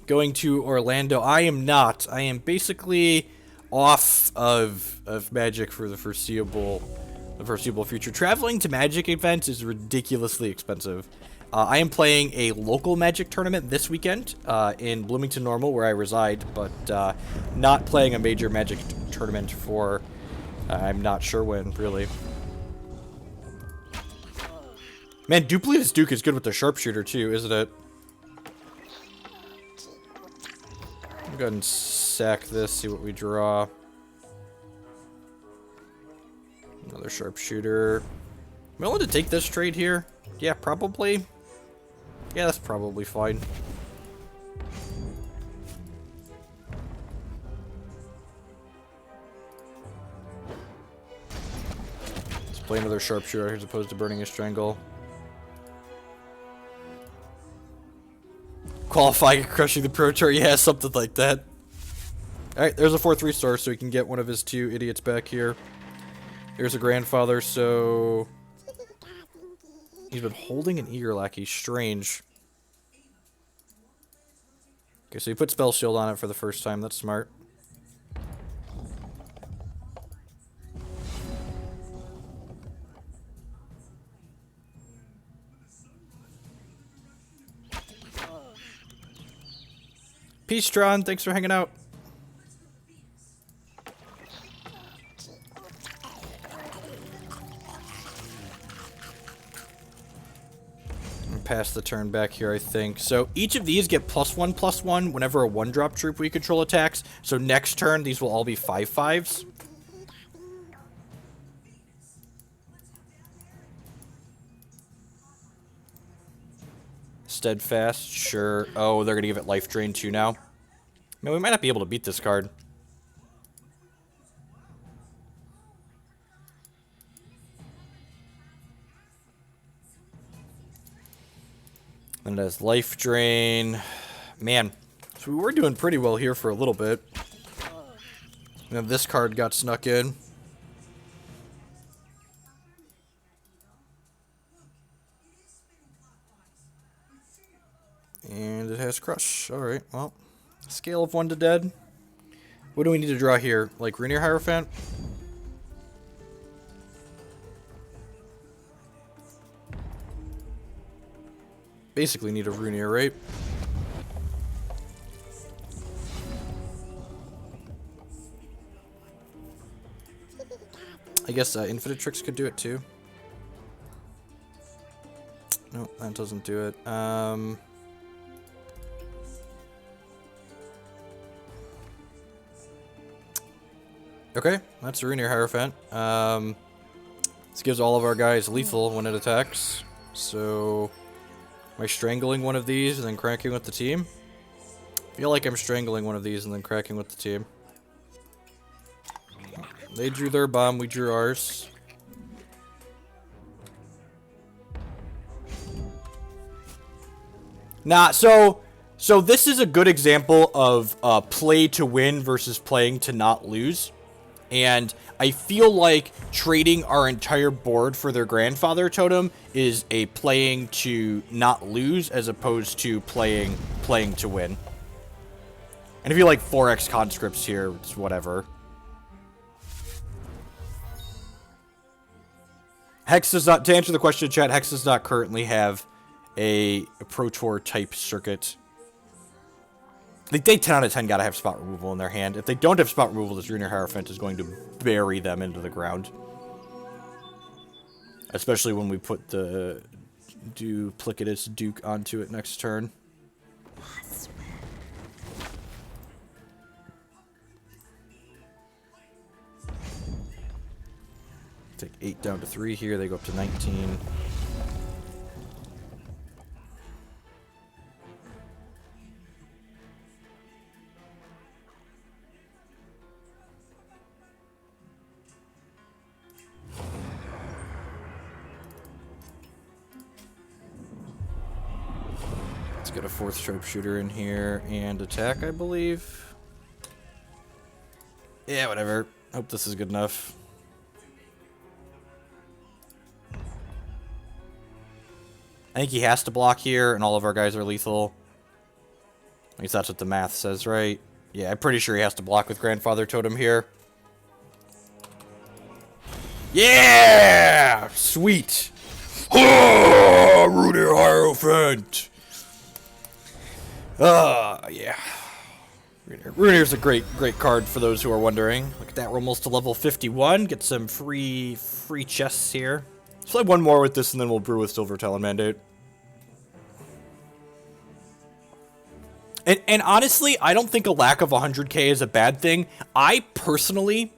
Going to Orlando. I am not. I am basically off of Magic for the foreseeable future. Traveling to Magic events is ridiculously expensive. I am playing a local Magic tournament this weekend in Bloomington Normal, where I reside, but not playing a major Magic tournament for I'm not sure when, really. Man, Duplicitous Duke is good with the Sharpshooter, too, isn't it? I'll go ahead and sack this, see what we draw. Another Sharpshooter. Am I willing to take this trade here? Yeah, probably. Yeah, that's probably fine. Let's play another Sharpshooter as opposed to burning a Strangle. Qualifying and crushing the Pro-Tour, yeah, something like that. Alright, there's a 4/3 star, so he can get one of his 2 idiots back here. There's a Grandfather, so he's been holding an Eager Lackey. Strange. Okay, so he put Spell Shield on it for the first time. That's smart. Peace, Tron. Thanks for hanging out. Pass the turn back here, I think. So each of these get +1/+1 whenever a 1-drop troop we control attacks. So next turn, these will all be 5/5s. Steadfast, sure. Oh, they're gonna give it Life Drain too now. Man, we might not be able to beat this card. And it has Life Drain. Man, so we were doing pretty well here for a little bit. And then this card got snuck in. And it has Crush. Alright, well. Scale of 1 to dead. What do we need to draw here? Like Rune Hierophant? Basically need a Rune, right? I guess Infinite Tricks could do it too. No, that doesn't do it. Okay, that's Rune Hierophant. This gives all of our guys lethal when it attacks. So, am I strangling one of these and then cracking with the team? I feel like I'm strangling one of these and then cracking with the team. They drew their bomb, we drew ours. Nah, so this is a good example of play to win versus playing to not lose. And I feel like trading our entire board for their grandfather totem is a playing to not lose as opposed to playing to win. And if you like 4x conscripts here, it's whatever. Hex does not, to answer the question in chat, Hex does not currently have a Pro Tour type circuit. They 10 out of 10 gotta have spot removal in their hand. If they don't have spot removal, this Rune Hierophant is going to bury them into the ground. Especially when we put the duplicitous Duke onto it next turn. Take 8 down to 3 here, they go up to 19. Let's get a 4th Sharpshooter in here and attack, I believe. Yeah, whatever. Hope this is good enough. I think he has to block here, and all of our guys are lethal. At least that's what the math says, right? Yeah, I'm pretty sure he has to block with Grandfather Totem here. Yeah! Sweet! Oh, Rune Hierophant! Yeah. Rune's a great card for those who are wondering. Look at that, we're almost to level 51. Get some free chests here. Let's play one more with this, and then we'll brew with Silver Talon Mandate. And honestly, I don't think a lack of 100k is a bad thing. I personally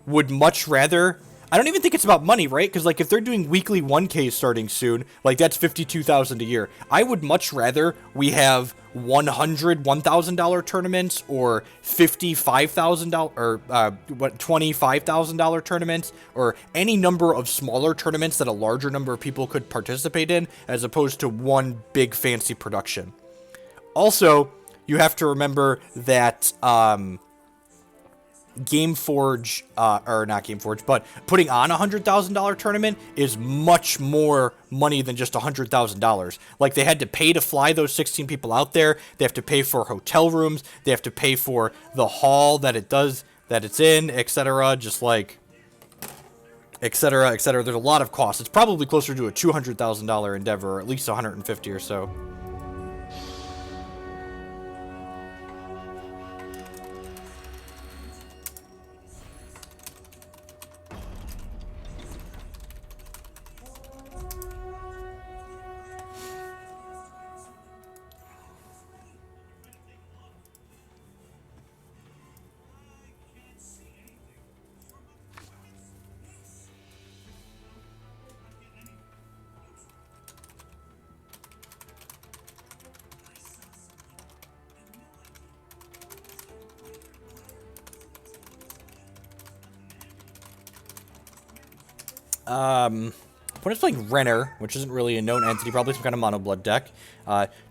would much rather... I don't even think it's about money, right? Because, like, if they're doing weekly 1k starting soon, like, that's $52,000 a year. I would much rather we have $1,000 tournaments or $55,000 or $25,000 tournaments or any number of smaller tournaments that a larger number of people could participate in as opposed to one big fancy production. Also, you have to remember that Gameforge, or not Gameforge, but putting on a $100,000 tournament is much more money than just $100,000. Like, they had to pay to fly those 16 people out there. They have to pay for hotel rooms. They have to pay for the hall that it's in, etc. Just like, etc., etc. There's a lot of costs. It's probably closer to a $200,000 endeavor, or at least 150 or so. Opponent's playing Renner, which isn't really a known entity, probably some kind of mono blood deck.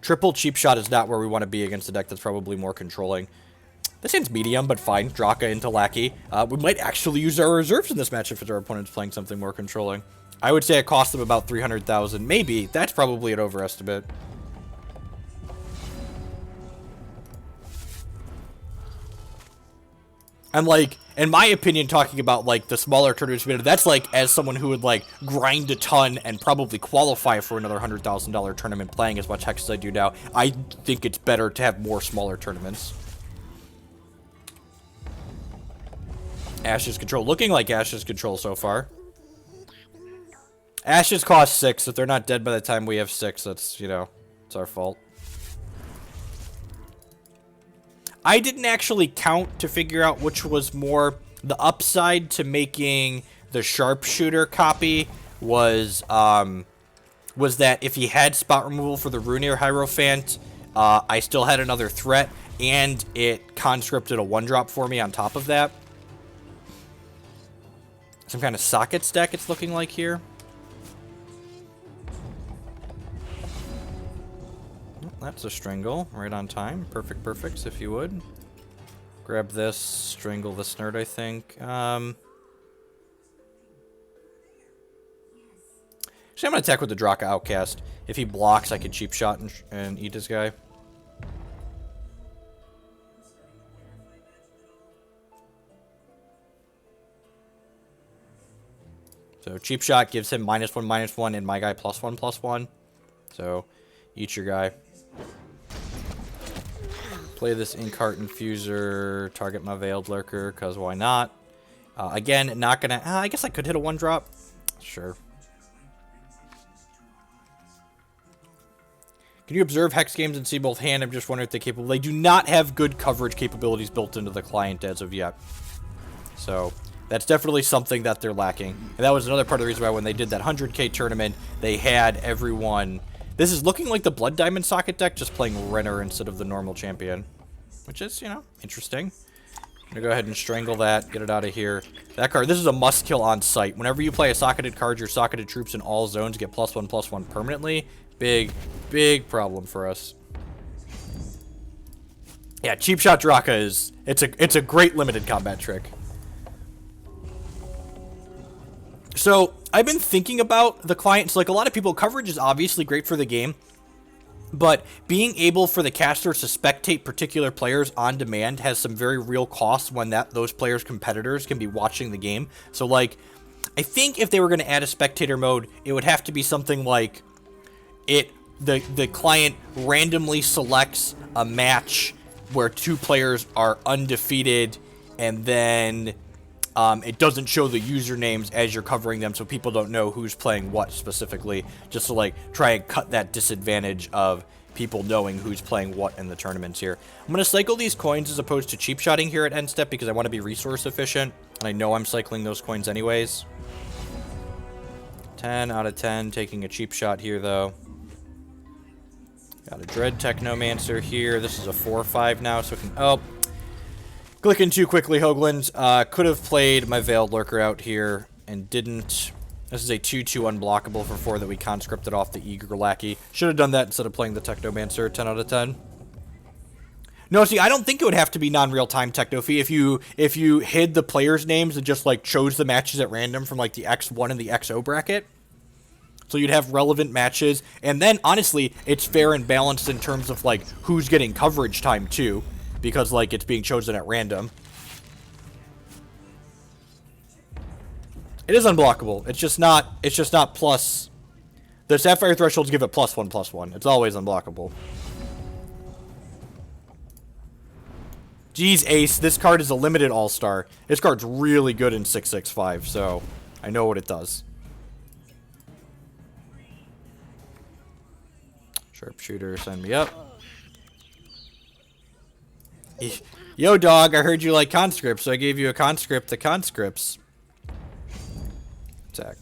Triple Cheap Shot is not where we want to be against a deck that's probably more controlling. This hand's medium, but fine. Drokka into Lackey. We might actually use our reserves in this matchup if our opponent's playing something more controlling. I would say it costs them about 300,000. Maybe. That's probably an overestimate. And, like, in my opinion, talking about, like, the smaller tournaments, that's, like, as someone who would, like, grind a ton and probably qualify for another $100,000 tournament playing as much Hex as I do now, I think it's better to have more smaller tournaments. Ashes control. Looking like Ashes control so far. Ashes cost 6. If they're not dead by the time we have 6, that's, you know, it's our fault. I didn't actually count to figure out which was more. The upside to making the Sharpshooter copy was that if he had spot removal for the Rune or Hierophant, I still had another threat, and it conscripted a 1-drop for me on top of that. Some kind of socket stack it's looking like here. That's a Strangle, right on time. Perfect, perfect, if you would. Grab this, Strangle this nerd, I think. Actually, I'm going to attack with the Drokka Outcast. If he blocks, I could cheap shot and eat this guy. So cheap shot gives him -1/-1, and my guy +1/+1. So eat your guy. Play this Inkheart Infuser, target my Veiled Lurker, because why not? Again, not gonna... I guess I could hit a 1-drop. Sure. Can you observe Hex games and see both hand? I'm just wondering if they're capable. They do not have good coverage capabilities built into the client as of yet. So, that's definitely something that they're lacking. And that was another part of the reason why when they did that 100k tournament, they had everyone... This is looking like the Blood Diamond socket deck, just playing Renner instead of the normal champion. Which is, you know, interesting. I'm going to go ahead and Strangle that, get it out of here. That card, this is a must kill on sight. Whenever you play a socketed card, your socketed troops in all zones get +1/+1 permanently. Big, big problem for us. Yeah, Cheap Shot Drokka is... It's a great limited combat trick. So, I've been thinking about the clients. Like, a lot of people, coverage is obviously great for the game, but being able for the casters to spectate particular players on demand has some very real costs when those players' competitors can be watching the game. So, like, I think if they were going to add a spectator mode, it would have to be something like the client randomly selects a match where 2 players are undefeated, and then... it doesn't show the usernames as you're covering them, so people don't know who's playing what specifically, just to, like, try and cut that disadvantage of people knowing who's playing what in the tournaments here. I'm going to cycle these coins as opposed to cheap shotting here at end step because I want to be resource efficient, and I know I'm cycling those coins anyways. 10 out of 10, taking a cheap shot here, though. Got a Dread Technomancer here. This is a 4/5 now, so we can... Oh, clicking too quickly, Hoagland. Could have played my Veiled Lurker out here and didn't. This is a 2/2 unblockable for 4 that we conscripted off the Eager Lackey. Should have done that instead of playing the Technomancer. 10 out of 10. No, see, I don't think it would have to be non-real-time Technophy if you hid the players' names and just, like, chose the matches at random from, like, the X1 and the XO bracket. So you'd have relevant matches. And then, honestly, it's fair and balanced in terms of, like, who's getting coverage time, too. Because, like, it's being chosen at random. It is unblockable. It's just not plus... The Sapphire Thresholds give it +1/+1. It's always unblockable. Jeez, Ace, this card is a limited all-star. This card's really good in 6/6/5, so I know what it does. Sharpshooter, sign me up. Yo, dog, I heard you like conscripts, so I gave you a conscript to conscripts. Attack.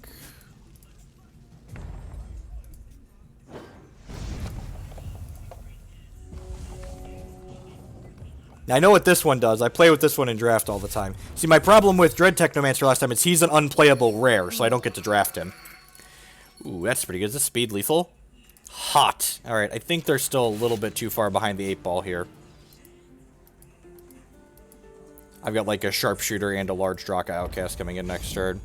Now, I know what this one does. I play with this one in draft all the time. See, my problem with Dread Technomancer last time is he's an unplayable rare, so I don't get to draft him. Ooh, that's pretty good. Is this speed lethal? Hot. Alright, I think they're still a little bit too far behind the 8-ball here. I've got like a Sharpshooter and a large Drokka Outcast coming in next turn.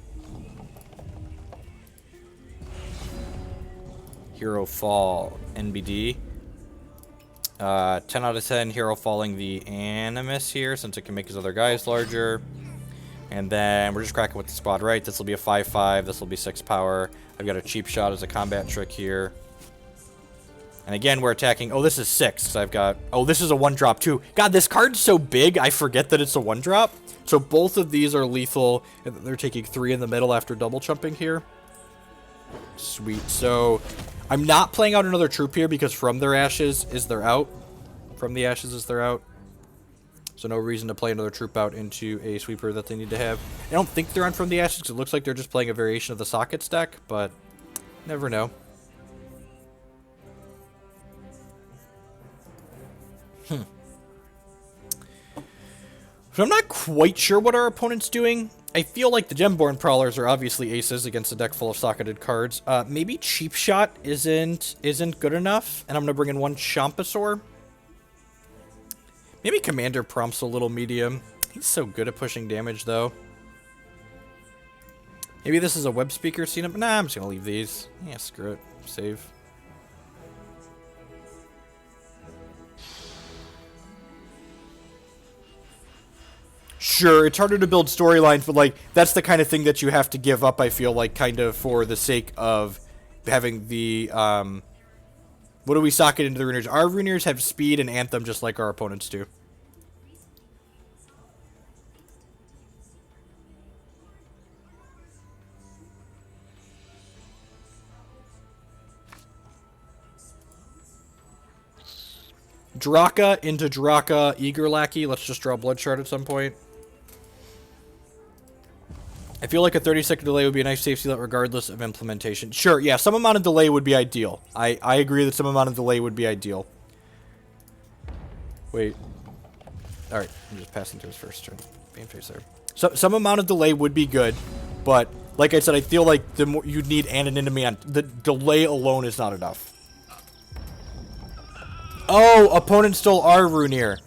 Herofall, NBD. 10 out of 10, Herofalling the Animus here, since it can make his other guys larger. And then we're just cracking with the squad, right? This will be a 5/5, this will be 6 power. I've got a cheap shot as a combat trick here. And again, we're attacking... Oh, this is 6. So I've got... Oh, this is a 1-drop, too. God, this card's so big, I forget that it's a 1-drop. So both of these are lethal, and they're taking 3 in the middle after double chumping here. Sweet. So I'm not playing out another troop here because from their ashes is they're out. From the ashes is they're out. So no reason to play another troop out into a sweeper that they need to have. I don't think they're on from the ashes because it looks like they're just playing a variation of the sockets deck, but never know. So I'm not quite sure what our opponent's doing. I feel like the Gemborn Prowlers are obviously aces against a deck full of socketed cards. Maybe Cheap Shot isn't good enough, and I'm going to bring in one Chomposaur. Maybe Commander P.R.O.M.P.T's a little medium. He's so good at pushing damage, though. Maybe this is a Webspeaker Cenobite. Nah, I'm just going to leave these. Yeah, screw it. Save. Sure, it's harder to build storylines, but, like, that's the kind of thing that you have to give up, I feel like, kind of for the sake of having the, what do we socket into the Runeers? Our Runeers have speed and Anthem just like our opponents do. Drokka into Drokka, Eager Lackey. Let's just draw Blood Shard at some point. I feel like a 30-second delay would be a nice safety net regardless of implementation. Sure, yeah, some amount of delay would be ideal. I agree that some amount of delay would be ideal. Wait. Alright, I'm just passing through his first turn. Game face there. So, some amount of delay would be good, but like I said, I feel like the more you'd need anonymity on the delay alone is not enough. Oh, opponent stole our Runeer.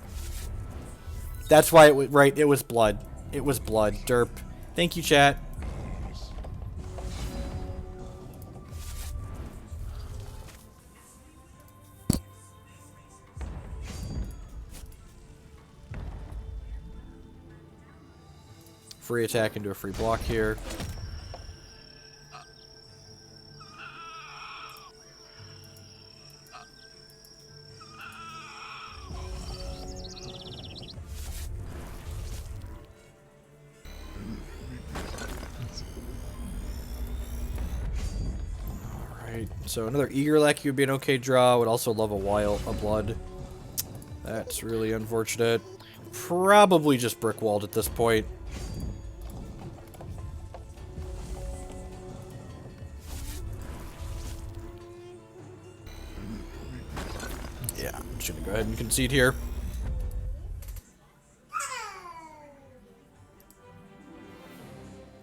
That's why it was right. It was blood. It was blood. Derp. Thank you, chat. Free attack into a free block here. So another Eager Lackey would be an okay draw. Would also love a blood. That's really unfortunate. Probably just brick walled at this point. Yeah, I'm just gonna go ahead and concede here.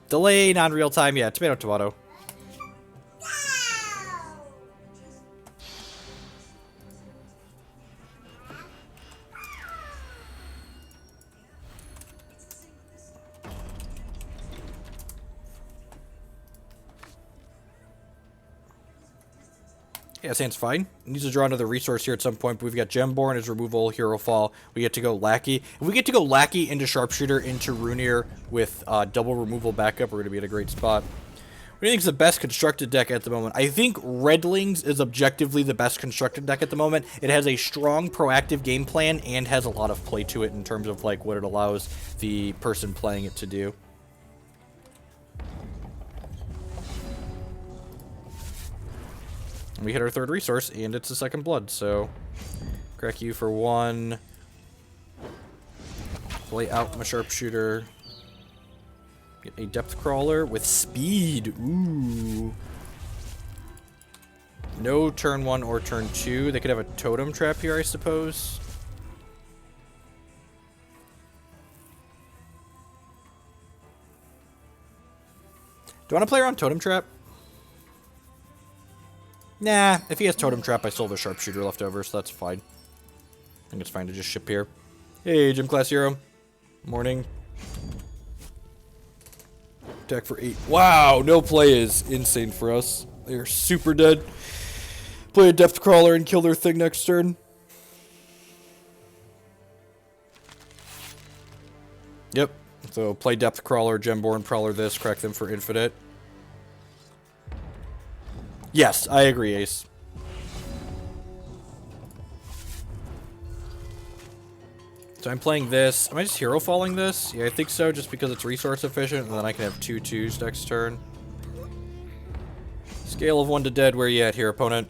Delay, non-real time. Yeah, tomato, tomato. Yeah, Sand's fine. Needs to draw another resource here at some point, but we've got Gemborn as removal, Herofall. We get to go Lackey. If we get to go Lackey into Sharpshooter into Runeer with double removal backup, we're going to be in a great spot. What do you think is the best constructed deck at the moment? I think Redlings is objectively the best constructed deck at the moment. It has a strong proactive game plan and has a lot of play to it in terms of like what it allows the person playing it to do. We hit our third resource, and it's a second blood, so crack you for 1. Play out my Sharpshooter. Get a Depth Crawler with speed. Ooh. No turn 1 or turn 2. They could have a Totem Trap here, I suppose. Do I want to play around Totem Trap? Nah, if he has Totem Trap, I still have a Sharpshooter left over, so that's fine. I think it's fine to just ship here. Hey, Gym Class Hero. Morning. Attack for 8. Wow, no play is insane for us. They are super dead. Play a Depth Crawler and kill their thing next turn. Yep. So play Depth Crawler, Gemborn Prowler this, crack them for infinite. Yes, I agree, Ace. So I'm playing this. Am I just hero falling this? Yeah, I think so, just because it's resource efficient, and then I can have 2/2s next turn. Scale of 1 to dead, where you at here, opponent?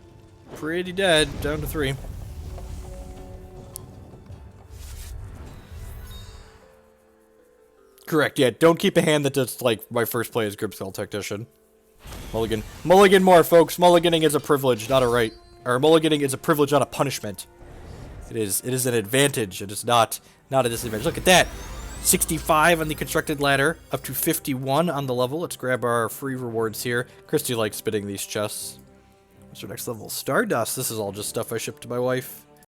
Pretty dead, down to 3. Correct, yeah, don't keep a hand that does, like, my first play as Grip Skull Tactician. Mulligan. Mulligan more, folks. Mulliganing is a privilege, not a right. Or mulliganing is a privilege, not a punishment. It is an advantage. It is not a disadvantage. Look at that. 65 on the constructed ladder, up to 51 on the level. Let's grab our free rewards here. Christy likes spitting these chests. What's our next level? Stardust. This is all just stuff I shipped to my wife.